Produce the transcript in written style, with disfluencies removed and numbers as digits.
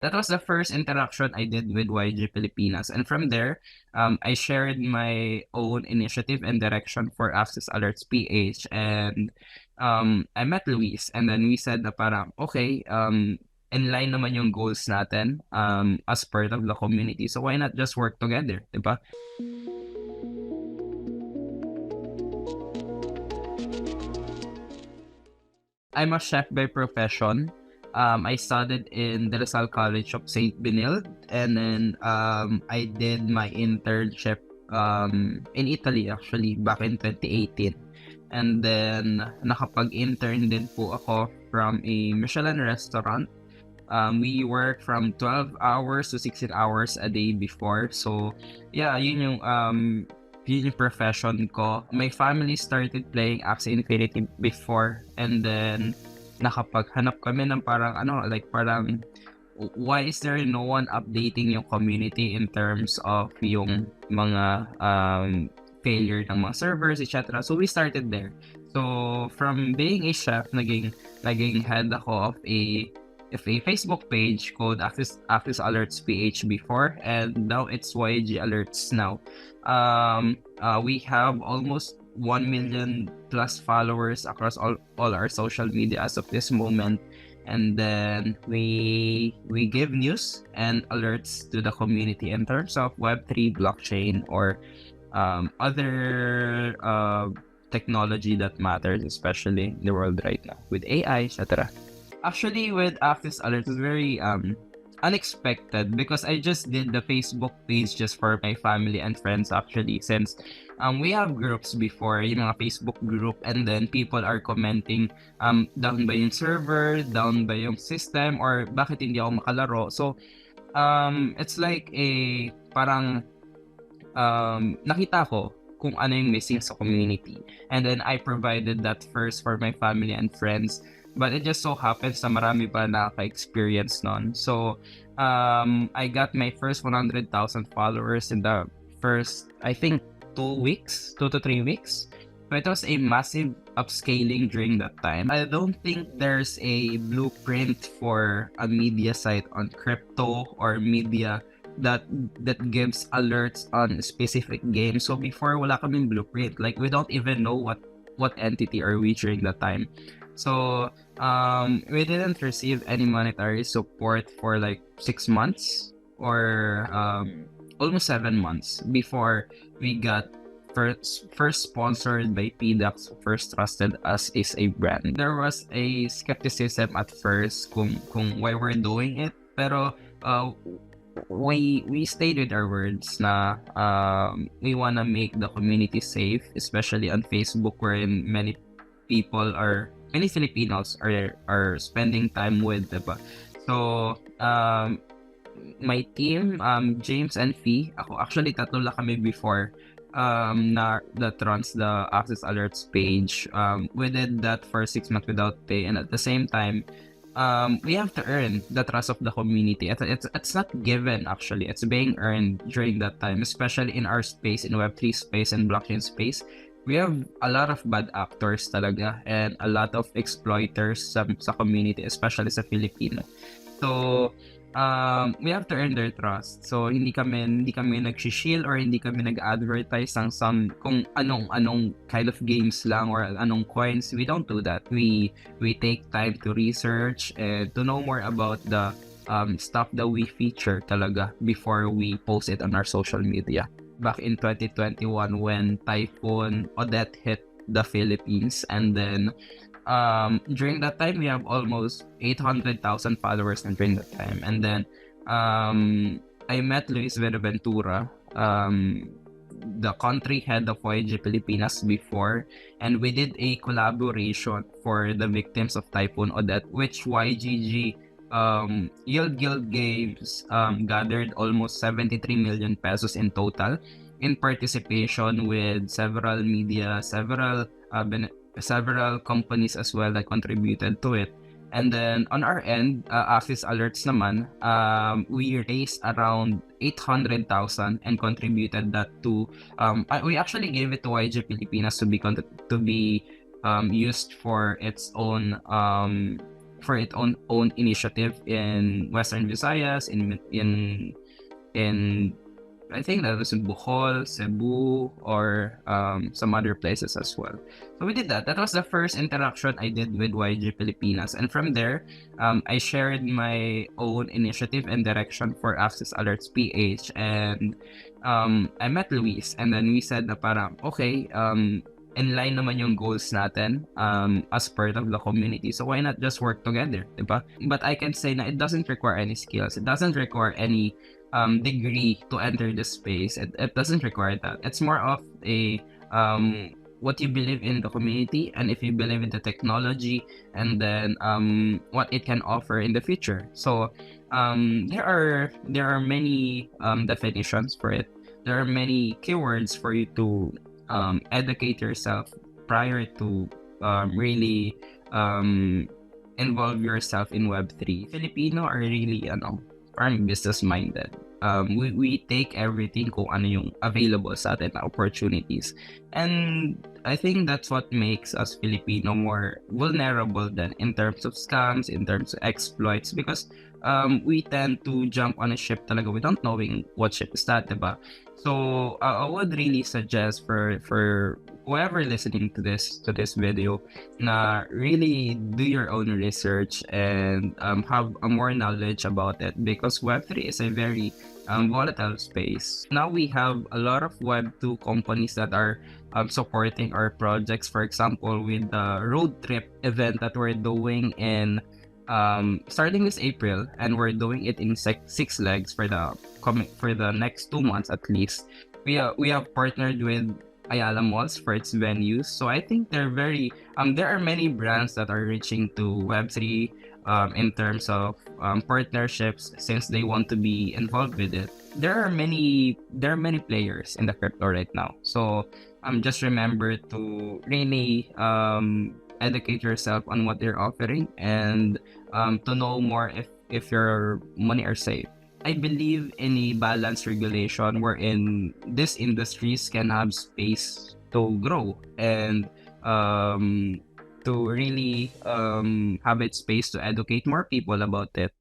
that was the first interaction I did with YG Pilipinas. And from there, I shared my own initiative and direction for Axies Alerts PH. And I met Luis. And then we said na parang, okay, in line naman yung goals natin as part of the community. So why not just work together, diba? I'm a chef by profession. I studied in the Rizal College of St. Benilde, and then I did my internship in Italy actually back in 2018. And then nakapag-intern din po ako from a Michelin restaurant. We work from 12 hours to 16 hours a day before. So yeah, yun yung profession ko. My family started playing Axie Infinity before, and then nakapaghanap kami ng parang parang why is there no one updating yung community in terms of yung mga failure ng mga servers, etc. So we started there. So from being a chef, naging head ako of a Facebook page called Axies Alerts PH before, and now it's YG Alerts now. We have almost 1 million plus followers across all our social media as of this moment. And then we give news and alerts to the community in terms of Web3, blockchain, or other technology that matters, especially in the world right now with AI, etc. Actually, with Axies Alerts, it's very unexpected because I just did the Facebook page just for my family and friends actually, since we have groups before, a Facebook group, and then people are commenting down ba yung server, down ba yung system, or bakit hindi ako makalaro. So it's like a parang nakita ko kung ano yung missing sa community, and then I provided that first for my family and friends. But it just so happens na marami pa nakaka-experience nun. So, I got my first 100,000 followers in the first, I think, 2 to 3 weeks. So it was a massive upscaling during that time. I don't think there's a blueprint for a media site on crypto or media that gives alerts on specific games. So before, wala kaming blueprint. Like, we don't even know what entity are we during that time. So we didn't receive any monetary support for like 6 months or almost 7 months before we got first sponsored by PDAX, first trusted us as a brand. There was a skepticism at first kung why we're doing it, pero we stayed with our words na we wanna make the community safe, especially on Facebook, wherein many Filipinos are spending time with, diba? So my team, James and Fee, ako actually tatlo lang kami before that runs the Axies Alerts page. We did that for 6 months without pay, and at the same time, we have to earn the trust of the community. It's not given actually. It's being earned during that time, especially in our space, in Web3 space and blockchain space. We have a lot of bad actors talaga and a lot of exploiters sa community, especially sa Filipino. So, we have to earn their trust. So, hindi kami nag-shield or hindi kami nag-advertise ng some kung anong kind of games lang or anong coins. We don't do that. We take time to research and to know more about the stuff that we feature talaga before we post it on our social media. Back in 2021 when Typhoon Odette hit the Philippines, and then during that time we have almost 800,000 followers during that time. And then I met Luis Ventura, the country head of YG Pilipinas before, and we did a collaboration for the victims of Typhoon Odette, which YGG Yield Guild Games gathered almost 73 million pesos in total in participation with several media, several companies as well that contributed to it. And then on our end, Axies Alerts naman, we raised around 800,000 and contributed that to we actually gave it to YG Pilipinas to be used for its own for its own initiative in Western Visayas, in I think that was in Bohol, Cebu, or some other places as well. So we did that. That was the first interaction I did with YG Filipinas. And from there, I shared my own initiative and direction for Axies Alerts PH. And I met Luis. And then we said na parang, okay, in line naman yung goals natin as part of the community. So why not just work together, diba? But I can say na it doesn't require any skills. It doesn't require any degree to enter the space. It doesn't require that. It's more of a what you believe in the community, and if you believe in the technology, and then what it can offer in the future. So there are many definitions for it. There are many keywords for you to educate yourself prior to really involve yourself in Web3. Filipino are really parang business minded. We take everything kung ano yung available sa atin na opportunities. And I think that's what makes us Filipino more vulnerable than in terms of scams, in terms of exploits, because we tend to jump on a ship talaga without knowing what ship is that, diba? So I would really suggest for whoever listening to this video na really do your own research and have a more knowledge about it, because Web3 is a very volatile space. Now we have a lot of Web2 companies that are supporting our projects. For example, with the road trip event that we're doing in starting this April, and we're doing it in 6 legs for the next 2 months at least. We have partnered with Ayala Malls for its venues. So I think they're very there are many brands that are reaching to Web3 in terms of partnerships, since they want to be involved with it. There are many players in the crypto right now. So just remember to really educate yourself on what they're offering, and to know more if your money are safe. I believe in a balanced regulation wherein these industries can have space to grow, and to really have its space to educate more people about it.